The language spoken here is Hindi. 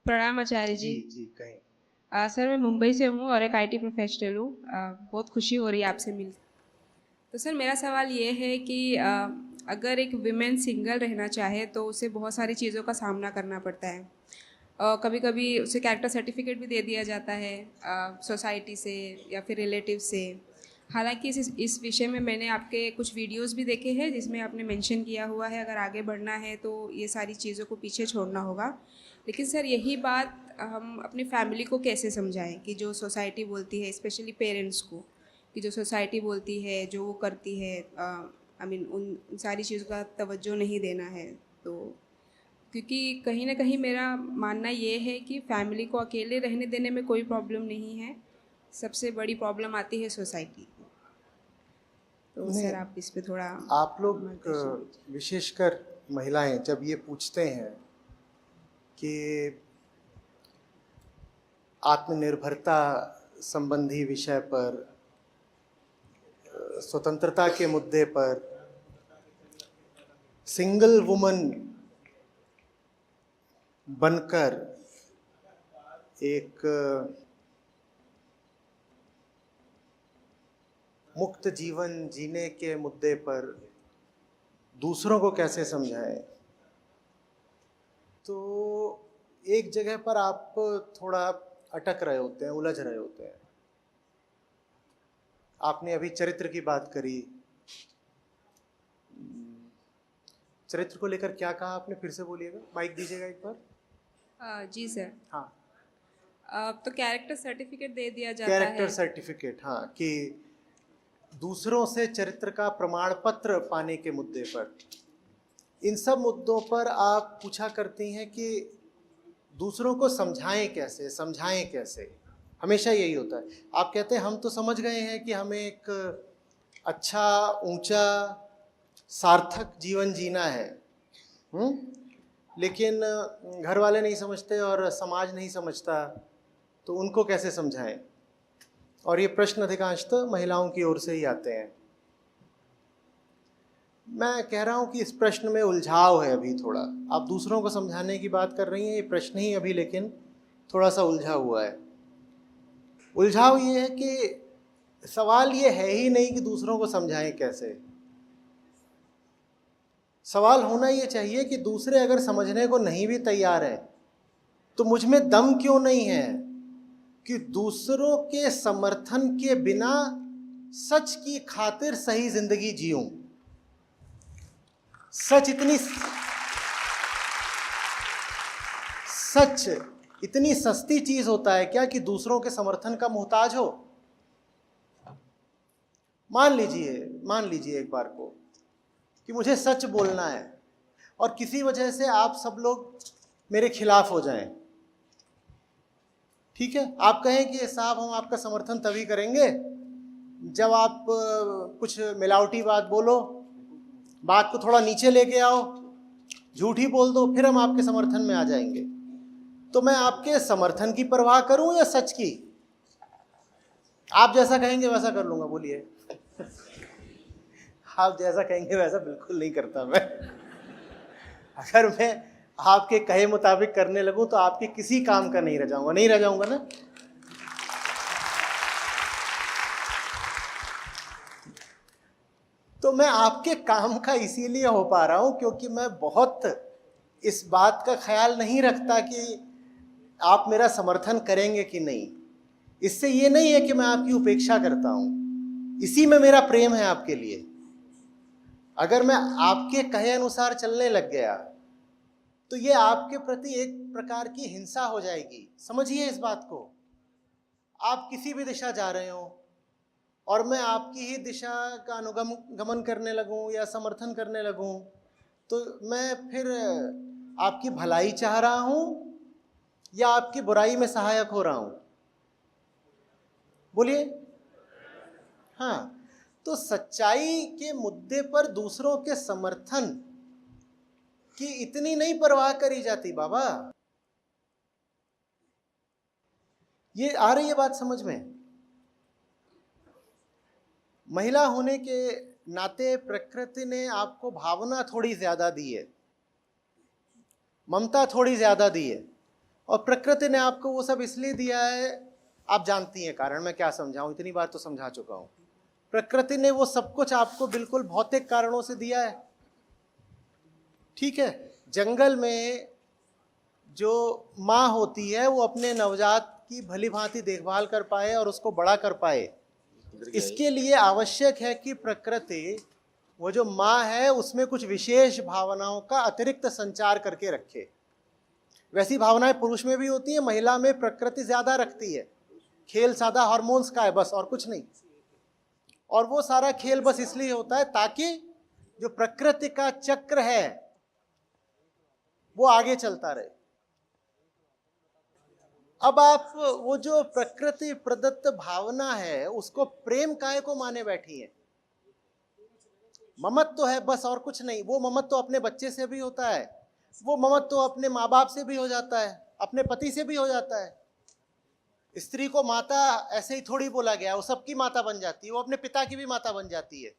प्रणाम आचार्य जी। जी जी कहें। सर मैं मुंबई से हूँ और एक आईटी प्रोफेशनल हूँ। बहुत खुशी हो रही है आपसे मिल। तो सर मेरा सवाल ये है कि अगर एक विमेन सिंगल रहना चाहे तो उसे बहुत सारी चीज़ों का सामना करना पड़ता है। कभी कभी उसे कैरेक्टर सर्टिफिकेट भी दे दिया जाता है सोसाइटी से या फिर रिलेटिव से। हालांकि इस विषय में मैंने आपके कुछ वीडियोस भी देखे हैं जिसमें आपने मेंशन किया हुआ है अगर आगे बढ़ना है तो ये सारी चीज़ों को पीछे छोड़ना होगा। लेकिन सर यही बात हम अपनी फैमिली को कैसे समझाएं कि जो सोसाइटी बोलती है स्पेशली पेरेंट्स को कि जो सोसाइटी बोलती है जो वो करती है आई मीन उन सारी चीज़ों का तवज्जो नहीं देना है। तो क्योंकि कहीं ना कहीं मेरा मानना ये है कि फैमिली को अकेले रहने देने में कोई प्रॉब्लम नहीं है। सबसे बड़ी प्रॉब्लम आती है सोसाइटी। तो नहीं, सर आप इस पे थोड़ा आप लोग मार्गदर्शन दीजिए। विशेषकर महिलाएं जब ये पूछते हैं कि आत्मनिर्भरता संबंधी विषय पर, स्वतंत्रता के मुद्दे पर, सिंगल वुमन बनकर एक मुक्त जीवन जीने के मुद्दे पर दूसरों को कैसे समझाएं, तो एक जगह पर आप थोड़ा अटक रहे होते हैं, उलझ रहे होते हैं। आपने अभी चरित्र की बात करी। चरित्र को लेकर क्या कहा आपने, फिर से बोलिएगा, माइक दीजिएगा एक बार। जी सर। हाँ, तो कैरेक्टर सर्टिफिकेट दे दिया जाता कैरेक्टर है। सर्टिफिकेट, हाँ, कि दूसरों से चरित्र का प्रमाण पत्र पाने के मुद्दे पर, इन सब मुद्दों पर आप पूछा करती हैं कि दूसरों को समझाएं कैसे, समझाएं कैसे। हमेशा यही होता है। आप कहते हैं हम तो समझ गए हैं कि हमें एक अच्छा, ऊंचा, सार्थक जीवन जीना है, लेकिन घर वाले नहीं समझते और समाज नहीं समझता, तो उनको कैसे समझाएं। और ये प्रश्न अधिकांशतः महिलाओं की ओर से ही आते हैं। मैं कह रहा हूं कि इस प्रश्न में उलझाव है अभी थोड़ा। आप दूसरों को समझाने की बात कर रही हैं, ये प्रश्न ही अभी लेकिन थोड़ा सा उलझा हुआ है। उलझाव ये है कि सवाल ये है ही नहीं कि दूसरों को समझाएं कैसे। सवाल होना ये चाहिए कि दूसरे अगर समझने को नहीं भी तैयार हैं तो मुझ में दम क्यों नहीं है कि दूसरों के समर्थन के बिना सच की खातिर सही जिंदगी जीऊं। सच इतनी सस्ती चीज होता है क्या कि दूसरों के समर्थन का मोहताज हो। मान लीजिए एक बार को कि मुझे सच बोलना है और किसी वजह से आप सब लोग मेरे खिलाफ हो जाएं। ठीक है, आप कहें कि साहब हम आपका समर्थन तभी करेंगे जब आप कुछ मिलावटी बात बोलो, बात को थोड़ा नीचे लेके आओ, झूठी बोल दो, फिर हम आपके समर्थन में आ जाएंगे। तो मैं आपके समर्थन की परवाह करूं या सच की? आप जैसा कहेंगे वैसा कर लूंगा। बोलिए। आप जैसा कहेंगे वैसा बिल्कुल नहीं करता मैं। अगर मैं आपके कहे मुताबिक करने लगूं तो आपके किसी काम का नहीं रह जाऊंगा ना। तो मैं आपके काम का इसीलिए हो पा रहा हूं क्योंकि मैं बहुत इस बात का ख्याल नहीं रखता कि आप मेरा समर्थन करेंगे कि नहीं। इससे ये नहीं है कि मैं आपकी उपेक्षा करता हूं, इसी में मेरा प्रेम है आपके लिए। अगर मैं आपके कहे अनुसार चलने लग गया तो ये आपके प्रति एक प्रकार की हिंसा हो जाएगी। समझिए इस बात को। आप किसी भी दिशा जा रहे हो और मैं आपकी ही दिशा का अनुगमन करने लगूं या समर्थन करने लगूं, तो मैं फिर आपकी भलाई चाह रहा हूं या आपकी बुराई में सहायक हो रहा हूं? बोलिए। हाँ, तो सच्चाई के मुद्दे पर दूसरों के समर्थन की इतनी नहीं परवाह करी जाती बाबा। ये आ रही है बात समझ में? महिला होने के नाते प्रकृति ने आपको भावना थोड़ी ज्यादा दी है, ममता थोड़ी ज्यादा दी है। और प्रकृति ने आपको वो सब इसलिए दिया है, आप जानती हैं कारण, मैं क्या समझाऊं, इतनी बार तो समझा चुका हूं। प्रकृति ने वो सब कुछ आपको बिल्कुल भौतिक कारणों से दिया है, ठीक है। जंगल में जो माँ होती है वो अपने नवजात की भली भांति देखभाल कर पाए और उसको बड़ा कर पाए, इसके लिए आवश्यक है कि प्रकृति वो जो माँ है उसमें कुछ विशेष भावनाओं का अतिरिक्त संचार करके रखे। वैसी भावनाएं पुरुष में भी होती है, महिला में प्रकृति ज्यादा रखती है। खेल सादा हार्मोन्स का है बस, और कुछ नहीं। और वो सारा खेल बस इसलिए होता है ताकि जो प्रकृति का चक्र है वो आगे चलता रहे। अब आप वो जो प्रकृति प्रदत्त भावना है उसको प्रेम काय को माने बैठी है। ममत्व तो है बस, और कुछ नहीं। वो ममत्व तो अपने बच्चे से भी होता है, वो ममत्व तो अपने माँ बाप से भी हो जाता है, अपने पति से भी हो जाता है। स्त्री को माता ऐसे ही थोड़ी बोला गया, वो सबकी माता बन जाती है, वो अपने पिता की भी माता बन जाती है।